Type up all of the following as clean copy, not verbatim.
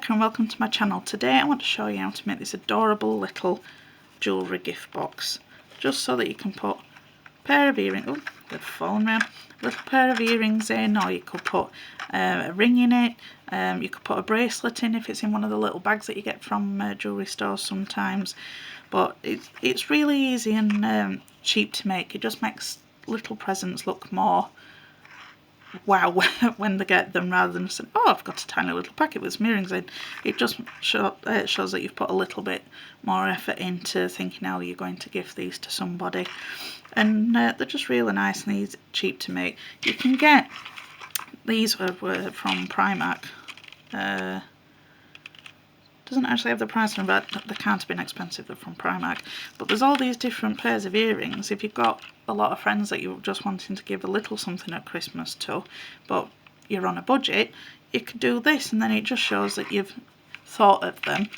Rebecca and welcome to my channel. Today I want to show you how to make this adorable little jewellery gift box, just so that you can put a pair of earrings, oh they've fallen around, a little pair of earrings in, or you could put a ring in it, you could put a bracelet in if it's in one of the little bags that you get from jewellery stores sometimes. But it's really easy and cheap to make. It just makes little presents look more wow when they get them, rather than saying, oh, I've got a tiny little packet with some earrings in. It just shows that you've put a little bit more effort into thinking how you're going to gift these to somebody. And they're just really nice and easy, cheap to make. You can get these were from Primark. Doesn't actually have the price on, but they can't have been expensive. They're from Primark. But there's all these different pairs of earrings. If you've got a lot of friends that you're just wanting to give a little something at Christmas to, but you're on a budget, you could do this, and then it just shows that you've thought of them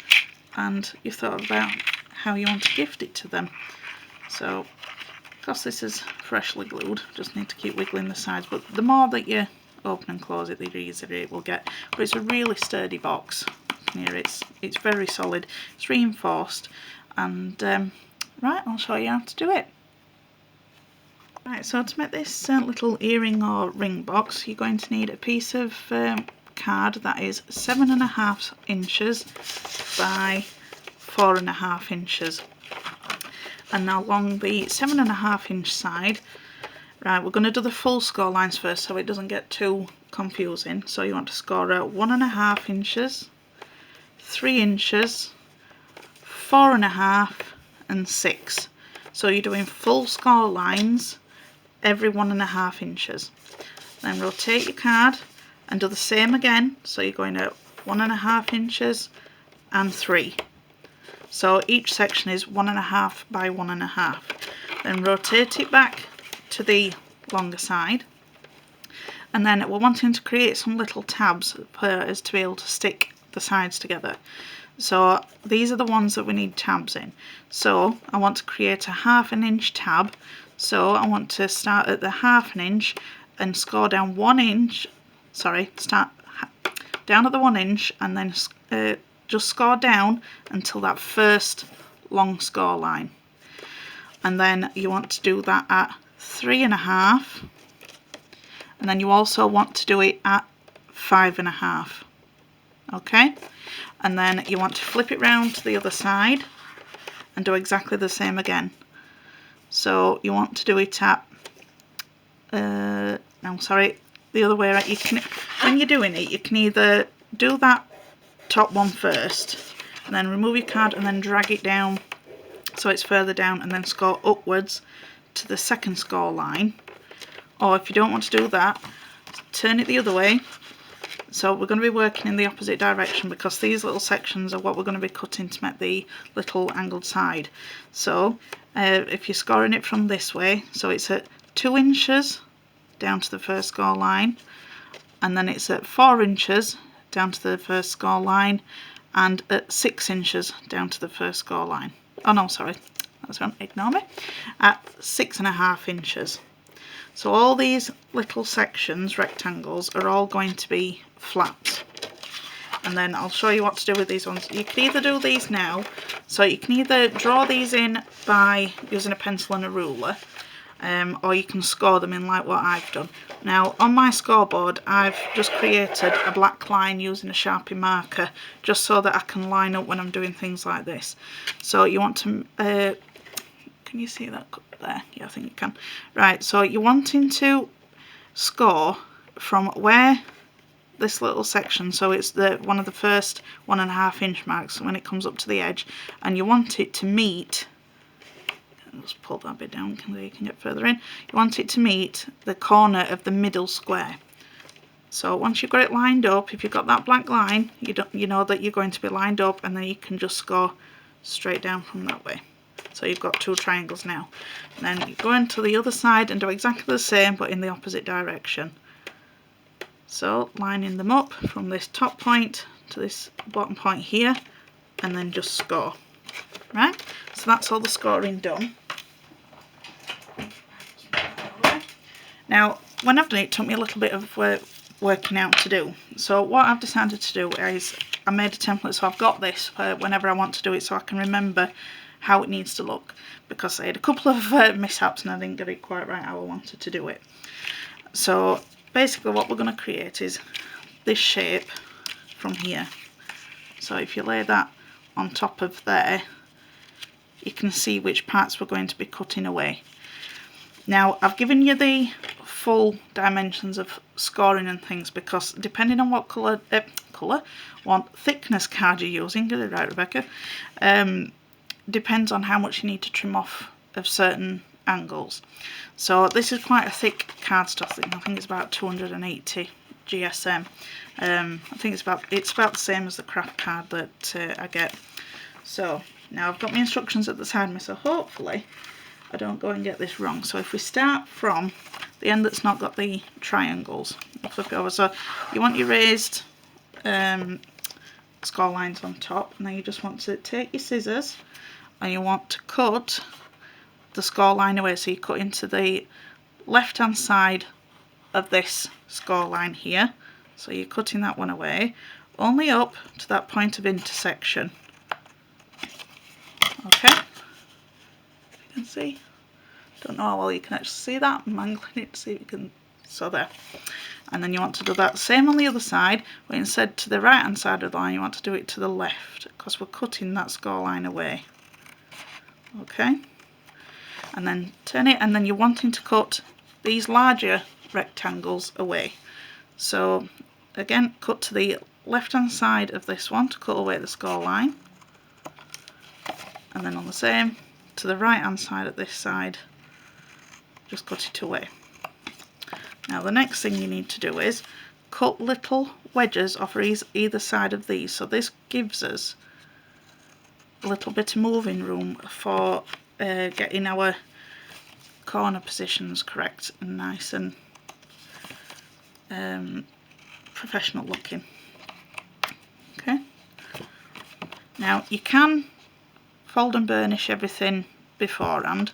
and you've thought about how you want to gift it to them. So, because this is freshly glued, just need to keep wiggling the sides, but the more that you open and close it, the easier it will get. But it's a really sturdy box. Here it's very solid, it's reinforced, and right, I'll show you how to do it. Right, so to make this little earring or ring box, you're going to need a piece of card that is 7.5 inches by 4.5 inches, and now along the 7.5 inch side, right, we're going to do the full score lines first so it doesn't get too confusing. So you want to score out 1.5 inches, 3 inches, 4.5 and 6. So you're doing full score lines every 1.5 inches. Then rotate your card and do the same again. So you're going out 1.5 inches and 3. So each section is 1.5 by 1.5. Then rotate it back to the longer side. And then we're wanting to create some little tabs for us to be able to stick the sides together. So these are the ones that we need tabs in. So I want to create a 1/2 inch tab. So I want to start at the 1/2 inch and score down 1 inch, start down at the 1 inch and then just score down until that first long score line. And then you want to do that at 3.5, and then you also want to do it at 5.5. Okay, and then you want to flip it round to the other side and do exactly the same again. So you want to do it at the other way around. You can, when you're doing it, you can either do that top one first and then remove your card and then drag it down so it's further down and then score upwards to the second score line, or if you don't want to do that, turn it the other way. So we're going to be working in the opposite direction because these little sections are what we're going to be cutting to make the little angled side. So if you're scoring it from this way, so it's at 2 inches down to the first score line, and then it's at 4 inches down to the first score line, and at 6 inches down to the first score line. Oh no, sorry, that's one, ignore me. At 6.5 inches. So all these little sections, rectangles, are all going to be flaps. And then I'll show you what to do with these ones. You can either do these now, so you can either draw these in by using a pencil and a ruler, or you can score them in like what I've done. Now on my scoreboard I've just created a black line using a Sharpie marker just so that I can line up when I'm doing things like this. So you want to, can you see that there? Yeah, I think you can. Right, so you're wanting to score from where this little section, so it's one of the first 1.5 inch marks when it comes up to the edge, and you want it to meet, let's pull that bit down so you can get further in, you want it to meet the corner of the middle square. So once you've got it lined up, if you've got that black line, you know that you're going to be lined up, and then you can just score straight down from that way. So you've got 2 triangles now. And then you go into the other side and do exactly the same but in the opposite direction. So lining them up from this top point to this bottom point here, and then just score. Right, so that's all the scoring done. Now when I've done it, it took me a little bit of working out to do. So what I've decided to do is I made a template, so I've got this for whenever I want to do it, so I can remember how it needs to look, because I had a couple of mishaps and I didn't get it quite right how I wanted to do it. So basically what we're going to create is this shape from here. So if you lay that on top of there, you can see which parts we're going to be cutting away. Now I've given you the full dimensions of scoring and things, because depending on what what thickness card you're using, get it right Rebecca, depends on how much you need to trim off of certain angles. So this is quite a thick cardstock thing. I think it's about 280 GSM. I think it's about the same as the craft card that I get. So now I've got my instructions at the side of me, so hopefully I don't go and get this wrong. So if we start from the end that's not got the triangles, I'll flip it over. So you want your raised score lines on top, and then you just want to take your scissors and you want to cut the score line away. So you cut into the left hand side of this score line here, so you're cutting that one away only up to that point of intersection. Okay, you can see, don't know how well you can actually see that, I'm angling it to see if you can, so there. And then you want to do that same on the other side, but instead to the right hand side of the line you want to do it to the left, because we're cutting that score line away. Okay, and then turn it, and then you're wanting to cut these larger rectangles away. So again, cut to the left hand side of this one to cut away the score line, and then on the same to the right hand side of this side, just cut it away. Now the next thing you need to do is cut little wedges off either side of these, so this gives us a little bit of moving room for getting our corner positions correct and nice and professional looking. Okay, now you can fold and burnish everything beforehand.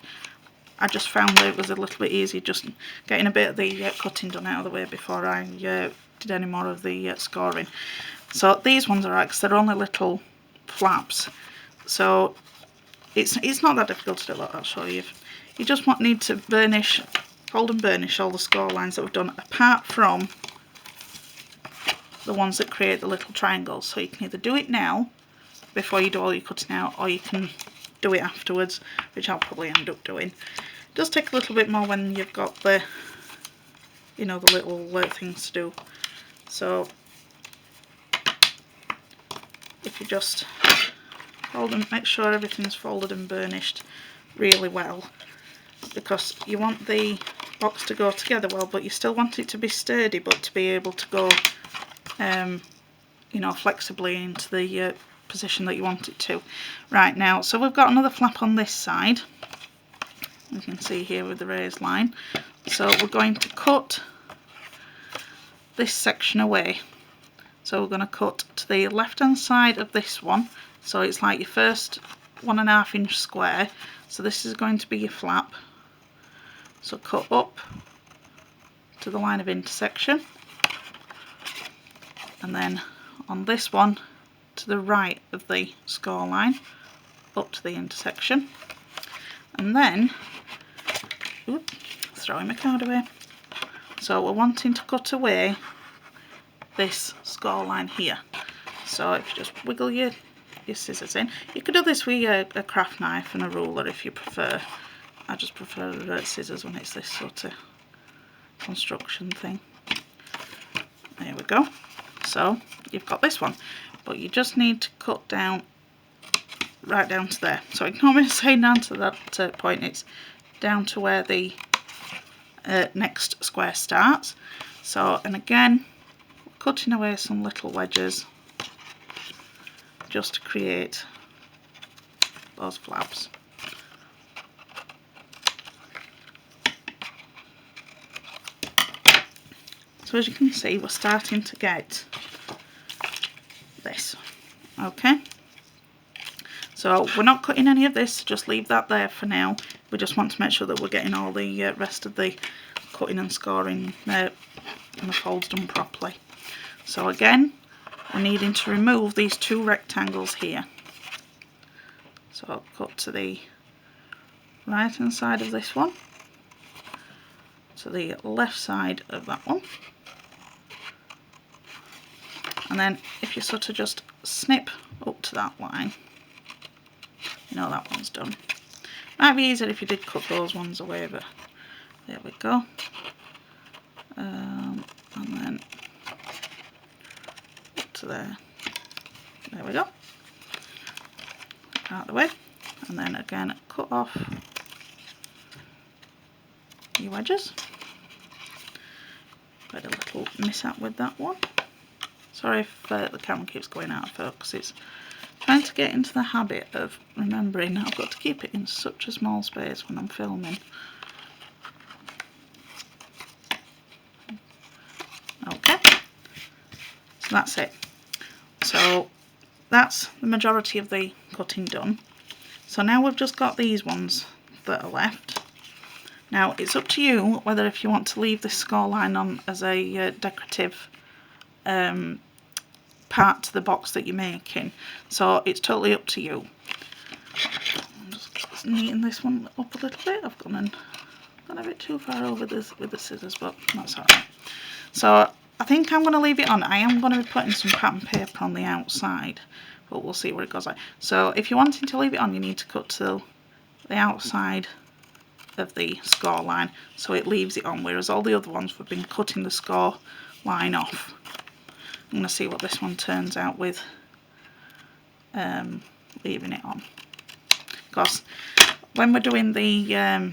I just found that it was a little bit easier just getting a bit of the cutting done out of the way before I did any more of the scoring. So these ones are right because they're only little flaps, so it's not that difficult to do. That I'll show you. You just need to burnish, fold and burnish all the score lines that we've done, apart from the ones that create the little triangles. So you can either do it now before you do all your cutting out, or you can do it afterwards, which I'll probably end up doing. It does take a little bit more when you've got the, you know, the little things to do. So if you just fold and make sure everything's folded and burnished really well, because you want the box to go together well, but you still want it to be sturdy, but to be able to go you know, flexibly into the position that you want it to. Right, now, so we've got another flap on this side, you can see here with the raised line. So we're going to cut this section away. So we're going to cut to the left hand side of this one, so it's like your first 1.5 inch square. So this is going to be your flap, so cut up to the line of intersection, and then on this one to the right of the score line up to the intersection, and then throwing my card away. So we're wanting to cut away this score line here. So if you just wiggle your scissors in, you could do this with a craft knife and a ruler if you prefer. I just prefer scissors when it's this sort of construction thing. There we go. So you've got this one, but you just need to cut down right down to there. So ignore me saying down to that point, it's down to where the next square starts. So, and again, cutting away some little wedges just to create those flaps. So as you can see, we're starting to get this. Okay, so we're not cutting any of this, just leave that there for now. We just want to make sure that we're getting all the rest of the cutting and scoring and the folds done properly. So again, we're needing to remove these 2 rectangles here. So I'll cut to the right hand side of this one, to the left side of that one, and then if you sort of just snip up to that line, you know that one's done. Might be easier if you did cut those ones away, but there we go. And then up to there. There we go. Out of the way. And then again, cut off your wedges. Got a little mishap with that one. Sorry if the camera keeps going out of focus. It's trying to get into the habit of remembering I've got to keep it in such a small space when I'm filming. Okay, so that's it. So that's the majority of the cutting done. So now we've just got these ones that are left. Now it's up to you whether if you want to leave this score line on as a decorative part to the box that you're making. So it's totally up to you. I'm just neaten this one up a little bit. I've gone a bit too far over this with the scissors, but that's alright. So I think I'm going to leave it on. I am going to be putting some pattern paper on the outside, but we'll see what it goes like. So if you're wanting to leave it on, you need to cut to the outside of the score line so it leaves it on, whereas all the other ones we've been cutting the score line off. I'm going to see what this one turns out with leaving it on, because when we're doing the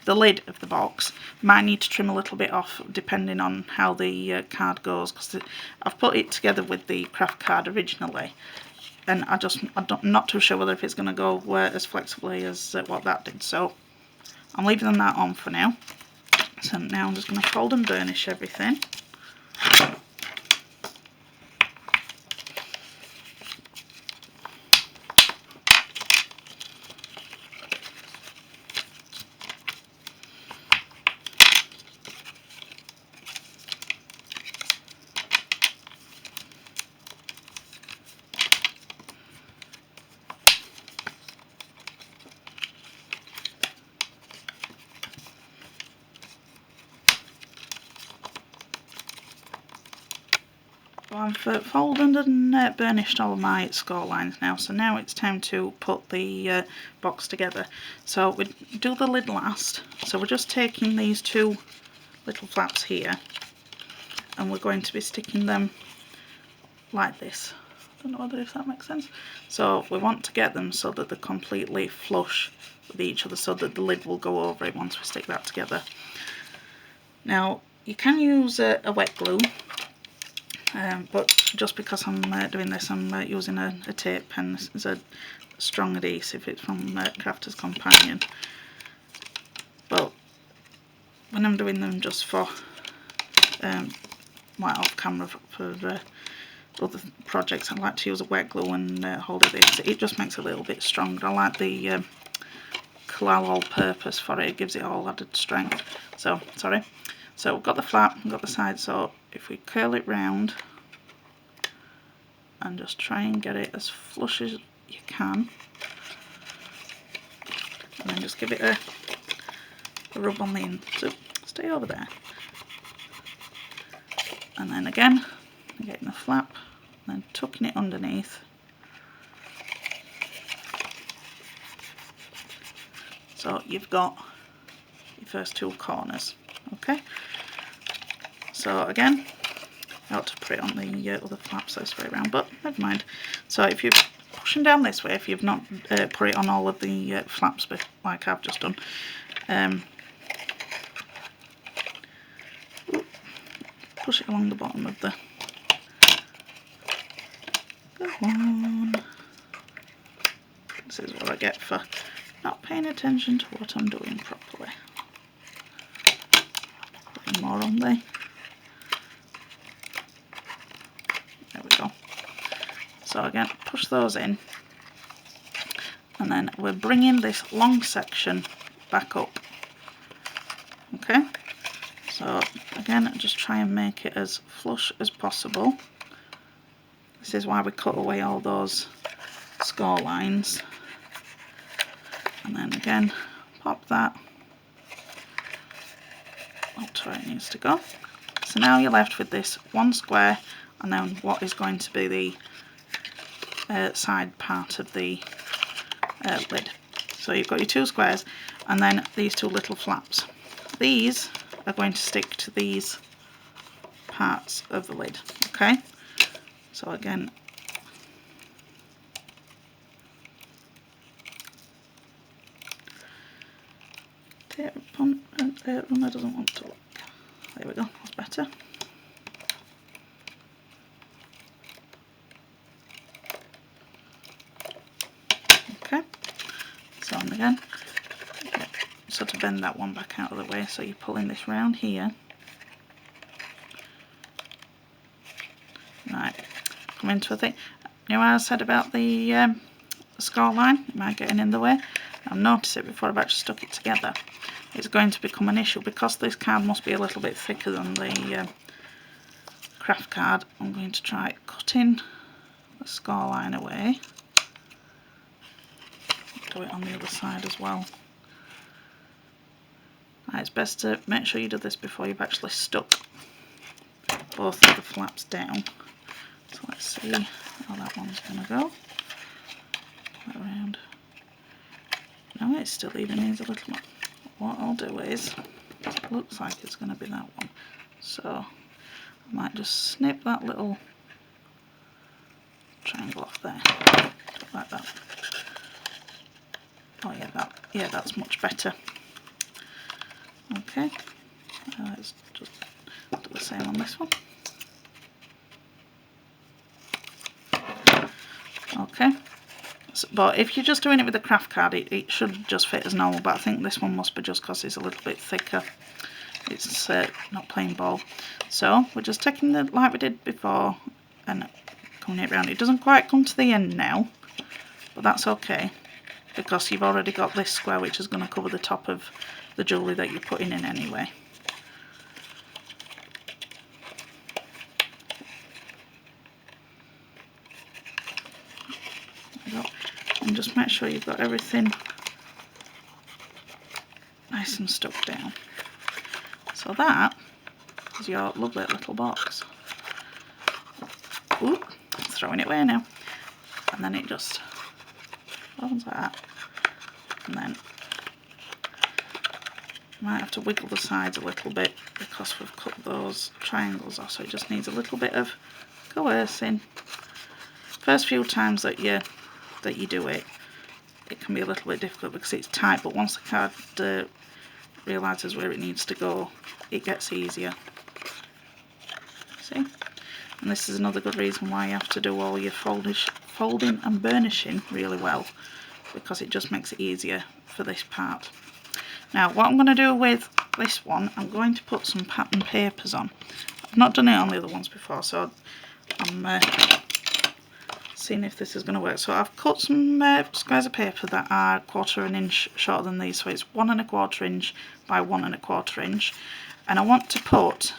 lid of the box, you might need to trim a little bit off depending on how the card goes, because I've put it together with the craft card originally, and I'm not too sure whether if it's going to go as flexibly as what that did, so I'm leaving that on for now. So now I'm just going to fold and burnish everything. I've folded and burnished all of my score lines now, so now it's time to put the box together. So we do the lid last, so we're just taking these 2 little flaps here and we're going to be sticking them like this. I don't know whether if that makes sense. So we want to get them so that they're completely flush with each other, so that the lid will go over it once we stick that together. Now you can use a wet glue, but just because I'm doing this, I'm using a tape pen. This is a strong adhesive, it's from Crafter's Companion. But when I'm doing them just for right off camera for other projects, I like to use a wet glue and hold it this. It just makes it a little bit stronger. I like the Collal all-purpose for it. It gives it all added strength. So sorry. So we've got the flap, we've got the side, so if we curl it round and just try and get it as flush as you can, and then just give it a rub on the end. So stay over there. And then again, getting the flap, and then tucking it underneath. So you've got your first 2 corners. Okay, so again, I ought to put it on the other flaps this way around, but never mind. So if you're pushing down this way, if you've not put it on all of the flaps like I've just done, push it along the bottom of the, go on. This is what I get for not paying attention to what I'm doing properly. More on there. There we go. So again, push those in, and then we're bringing this long section back up. Okay, so again, just try and make it as flush as possible. This is why we cut away all those score lines. And then again, pop that up to where it needs to go. So now you're left with this one square and then what is going to be the side part of the lid. So you've got your two squares and then these two little flaps. These are going to stick to these parts of the lid, okay? So again, runner doesn't want to look. There we go, that's better. Okay, so and again, sort of bend that one back out of the way, so you're pulling this round here. Right, come into a thing. You know what I said about the score line? Am I getting in the way? I've noticed it before I've actually stuck it together. It's going to become an issue because this card must be a little bit thicker than the craft card. I'm going to try cutting the score line away. Do it on the other side as well. Right, it's best to make sure you do this before you've actually stuck both of the flaps down. So let's see how that one's going to go. Pull it around. No, it still even needs a little more. What I'll do is, it looks like it's going to be that one, so I might just snip that little triangle off there, like that. Oh yeah, that's much better. Okay, let's just do the same on this one. Okay. But if you're just doing it with the craft card, it should just fit as normal, but I think this one must be just because it's a little bit thicker. It's not plain ball. So we're just taking the, like we did before, and coming it round. It doesn't quite come to the end now, but that's okay, because you've already got this square which is going to cover the top of the jewellery that you're putting in anyway. And just make sure you've got everything nice and stuck down. So that is your lovely little box. Ooh, throwing it away now. And then it just opens like that. And then you might have to wiggle the sides a little bit because we've cut those triangles off, so it just needs a little bit of coercing. First few times that you do it, it can be a little bit difficult because it's tight, but once the card realises where it needs to go, it gets easier. See? And this is another good reason why you have to do all your folding and burnishing really well, because it just makes it easier for this part. Now what I'm going to do with this one, I'm going to put some pattern papers on. I've not done it on the other ones before, so I'm seeing if this is going to work. So I've cut some squares of paper that are 1/4 inch shorter than these, so it's 1 1/4 inch by 1 1/4 inch, and I want to put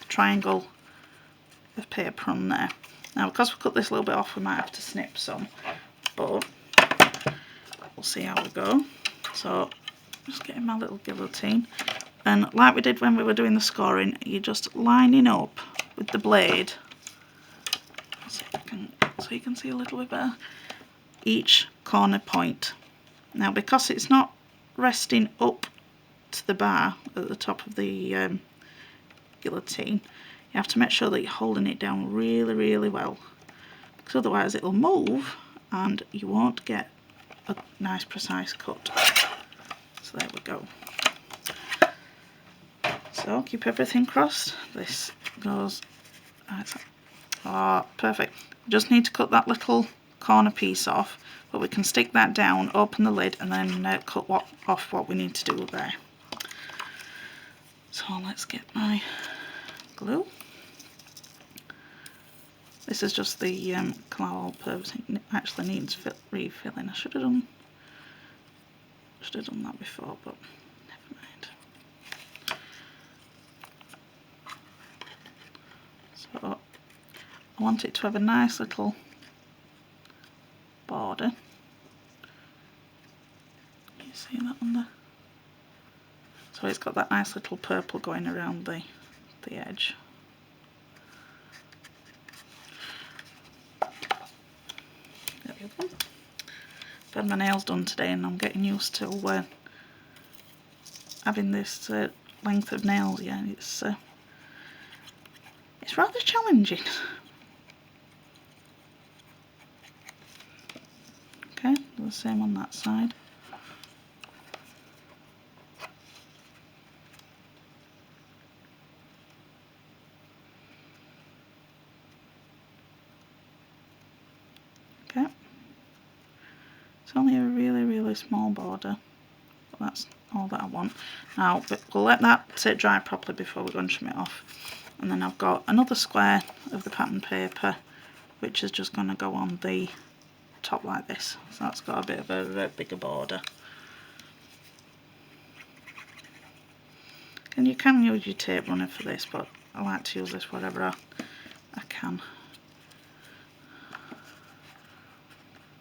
a triangle of paper on there. Now because we cut this a little bit off, we might have to snip some, but we'll see how we go. So just getting my little guillotine, and like we did when we were doing the scoring, you're just lining up with the blade, so you can see a little bit better, each corner point. Now because it's not resting up to the bar at the top of the guillotine, you have to make sure that you're holding it down really well, because otherwise it'll move and you won't get a nice precise cut. So there we go. So keep everything crossed. This goes, perfect. Just need to cut that little corner piece off, but we can stick that down, open the lid, and then cut off what we need to do there. So let's get my glue. This is just the colour all-purpose. It actually needs refilling. I should have done that before, but never mind. So I want it to have a nice little border. You see that on there? So it's got that nice little purple going around the edge. There we go. I've had my nails done today and I'm getting used to having this length of nails. Yeah, it's rather challenging. Okay, do the same on that side. Okay, it's only a really small border, but that's all that I want. Now we'll let that dry properly before we're going to trim it off. And then I've got another square of the pattern paper, which is just going to go on the top like this. So that's got a bit of a bigger border. And you can use your tape runner for this, but I like to use this wherever I can.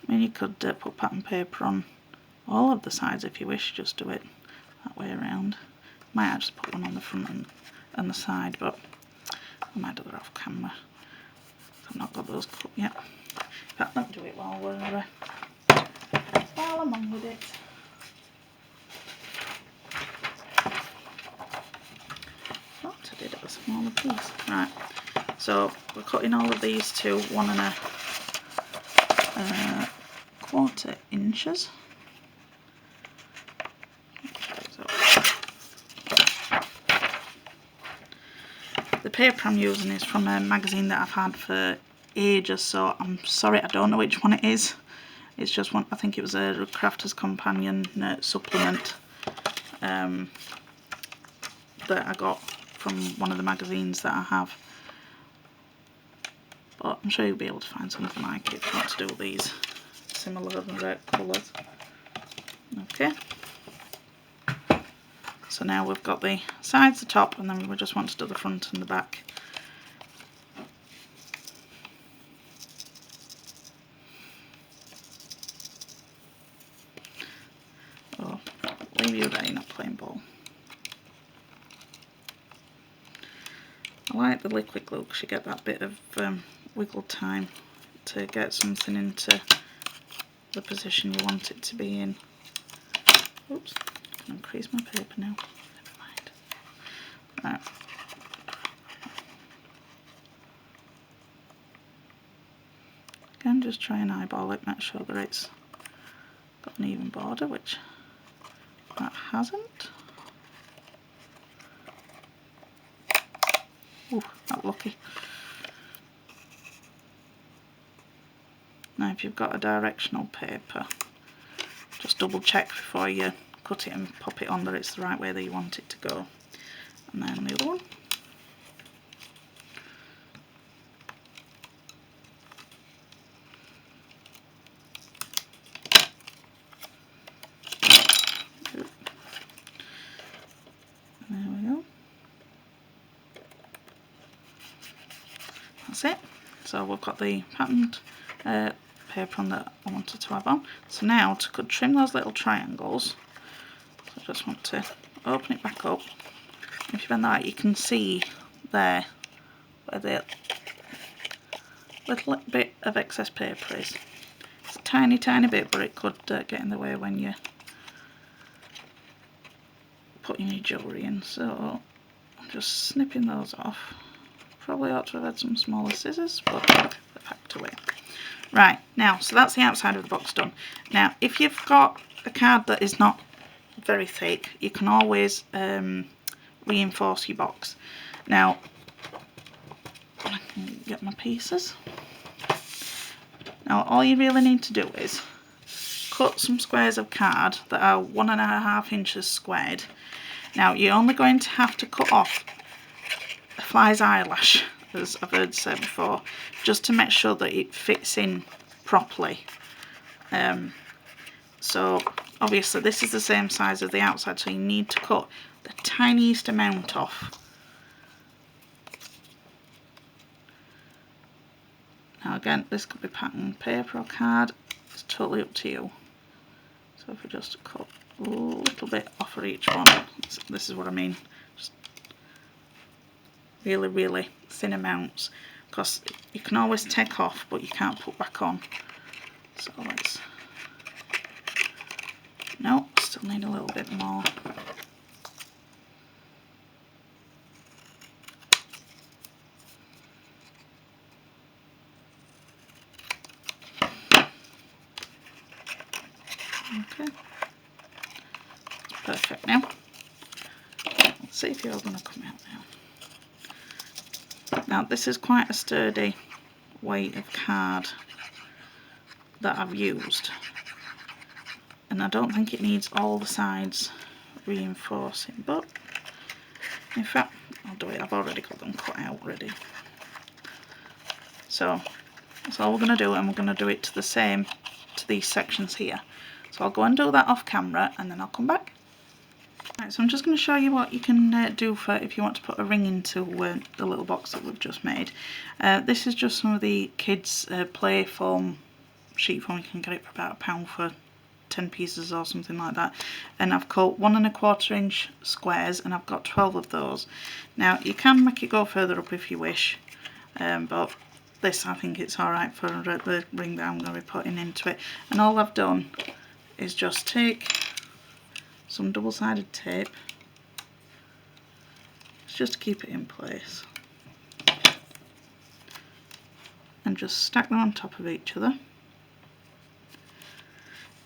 I mean, you could put pattern paper on all of the sides if you wish, just do it that way around. Might actually put one on the front and the side, but I might do that off camera. I've not got those cut yet. In fact, let me do it while I'm on with it. Thought I did it a smaller piece. Right, so we're cutting all of these to 1 1/4 inches. The paper I'm using is from a magazine that I've had for ages, so I'm sorry I don't know which one it is. It's just one, I think it was a Crafter's Companion supplement that I got from one of the magazines that I have. But I'm sure you'll be able to find something like it if you want to do these similar colours. Okay. So now we've got the sides, the top, and then we just want to do the front and the back. Oh, leave you there, not playing ball. I like the liquid glue because you get that bit of wiggle time to get something into the position you want it to be in. Oops, I'm going to crease my paper now. Never mind. Right. Again, just try and eyeball it, make sure that it's got an even border, which that hasn't. Ooh, not lucky. Now if you've got a directional paper, just double check before you cut it and pop it on that it's the right way that you want it to go. And then the other one. There we go. That's it. So we've got the patterned paper on that I wanted to have on. So now to trim those little triangles, so I just want to open it back up. If you bend that, you can see there where the little bit of excess paper is. It's a tiny bit, but it could get in the way when you're putting your jewellery in. So I'm just snipping those off. Probably ought to have had some smaller scissors, but they're packed away. Right, now, so that's the outside of the box done. Now, if you've got a card that is not very thick, you can always reinforce your box. Now, I can get my pieces. Now, all you really need to do is cut some squares of card that are 1 1/2 inches squared. Now, you're only going to have to cut off a fly's eyelash, as I've heard said before, just to make sure that it fits in properly. So obviously this is the same size as the outside, so you need to cut the tiniest amount off. again, this could be pattern paper or card, it's totally up to you. So if we just cut a little bit off of each one, this is what I mean, just really, really thin amounts, because you can always take off but you can't put back on. So let's, no, still need a little bit more. Okay, perfect now. Let's see if you're going to come out now. Now this is quite a sturdy weight of card that I've used, and I don't think it needs all the sides reinforcing, but in fact I'll do it. I've already got them cut out ready. So that's all we're going to do, and we're going to do it to the same to these sections here. So I'll go and do that off camera and then I'll come back. Right, so I'm just going to show you what you can do for if you want to put a ring into the little box that we've just made. This is just some of the kids play foam, sheet foam. You can get it for about £1 for 10 pieces or something like that, and I've cut 1 1/4 inch squares, and I've got 12 of those. Now you can make it go further up if you wish, but this, I think it's alright for the ring that I'm going to be putting into it. And all I've done is just take some double-sided tape, just to keep it in place, and just stack them on top of each other,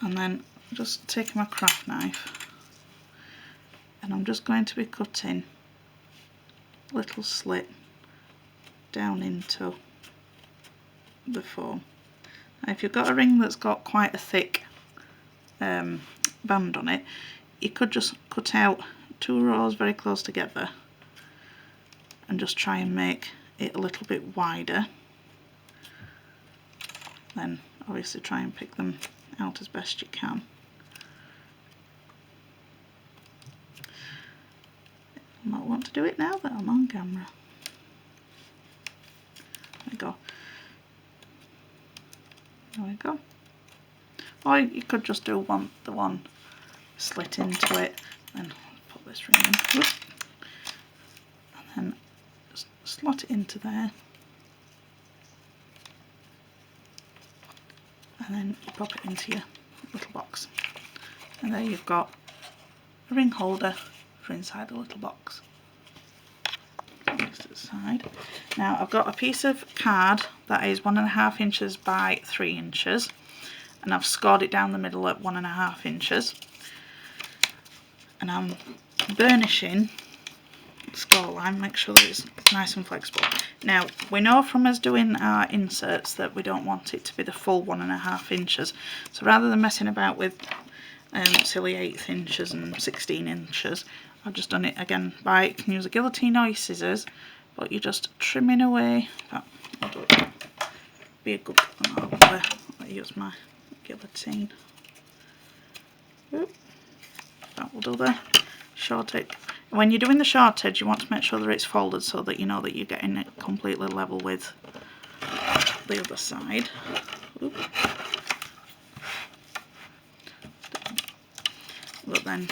and then just taking my craft knife, and I'm just going to be cutting a little slit down into the foam. Now if you've got a ring that's got quite a thick band on it, you could just cut out 2 rows very close together and just try and make it a little bit wider. Then obviously try and pick them out as best you can. I might want to do it now that I'm on camera. There we go. There we go. Or you could just do the one slit into it, and put this ring in. Whoop. And then just slot it into there, and then you pop it into your little box, and there you've got a ring holder for inside the little box. To the side. Now I've got a piece of card that is 1 1/2 inches by 3 inches, and I've scored it down the middle at 1 1/2 inches, and I'm burnishing the score line, make sure that it's nice and flexible. Now we know from us doing our inserts that we don't want it to be the full 1 1/2 inches, so rather than messing about with silly 1/8 inches and 16 inches, I've just done it again by, you can use a guillotine or your scissors, but you're just trimming away. I'll do it. Be a good one. I'll use my guillotine. Oop. That will do the short edge. When you're doing the short edge, you want to make sure that it's folded so that you know that you're getting it completely level with the other side. Oop. But then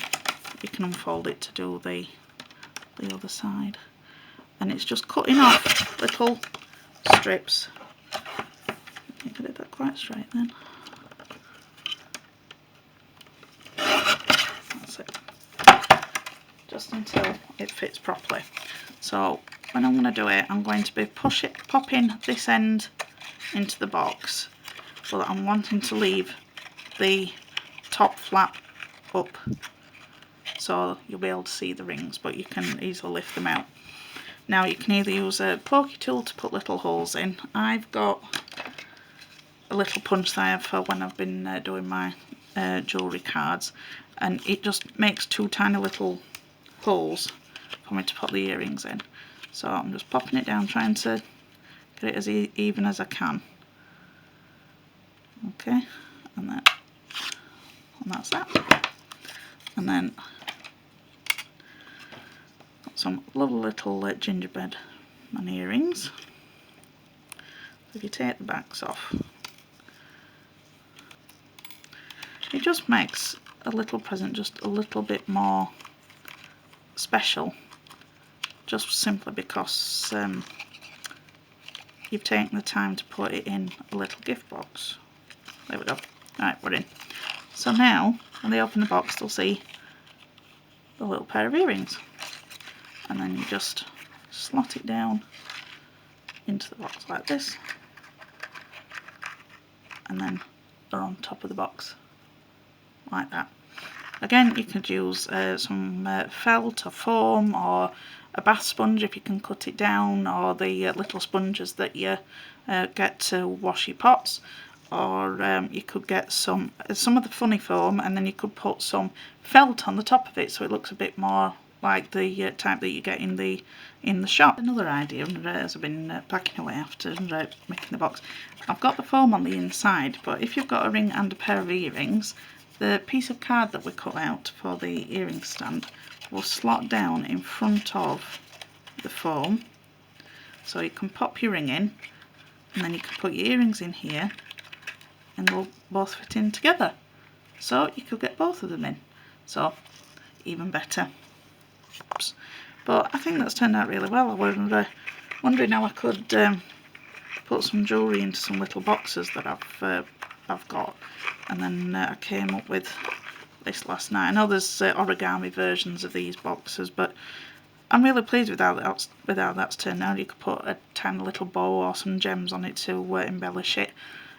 you can unfold it to do the other side, and it's just cutting off little strips. I think I did that quite straight then. That's it. Just until it fits properly. So when I'm going to do it, I'm going to be popping this end into the box, so that I'm wanting to leave the top flap up, so you'll be able to see the rings, but you can easily lift them out. Now you can either use a pokey tool to put little holes in. I've got a little punch that I have for when I've been doing my jewellery cards, and it just makes 2 tiny little holes for me to put the earrings in. So I'm just popping it down, trying to get it as even as I can. Okay, and that's that. And then got some lovely little gingerbread man earrings. If you take the backs off, it just makes a little present just a little bit more special, just simply because you've taken the time to put it in a little gift box. There we go. Right, we're in. So now, when they open the box, they'll see the little pair of earrings. And then you just slot it down into the box like this. And then they're on top of the box, like that. Again, you could use some felt or foam or a bath sponge if you can cut it down, or the little sponges that you get to wash your pots. Or you could get some of the funny foam, and then you could put some felt on the top of it so it looks a bit more like the type that you get in the shop. Another idea, as I've been packing away after making the box, I've got the foam on the inside, but if you've got a ring and a pair of earrings, the piece of card that we cut out for the earring stand will slot down in front of the foam, so you can pop your ring in, and then you can put your earrings in here, and they'll both fit in together. So you could get both of them in. So even better. Oops. But I think that's turned out really well. I was wondering how I could put some jewellery into some little boxes that I've got, and then I came up with this last night. I know there's origami versions of these boxes, but I'm really pleased with how that's turned out. You could put a tiny little bow or some gems on it to embellish it.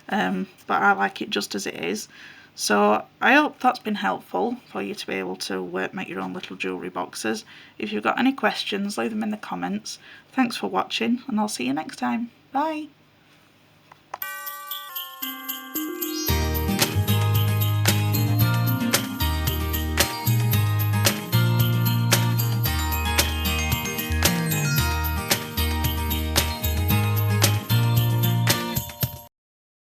But I like it just as it is. So I hope that's been helpful for you to be able to make your own little jewellery boxes. If you've got any questions, leave them in the comments. Thanks for watching, and I'll see you next time. Bye!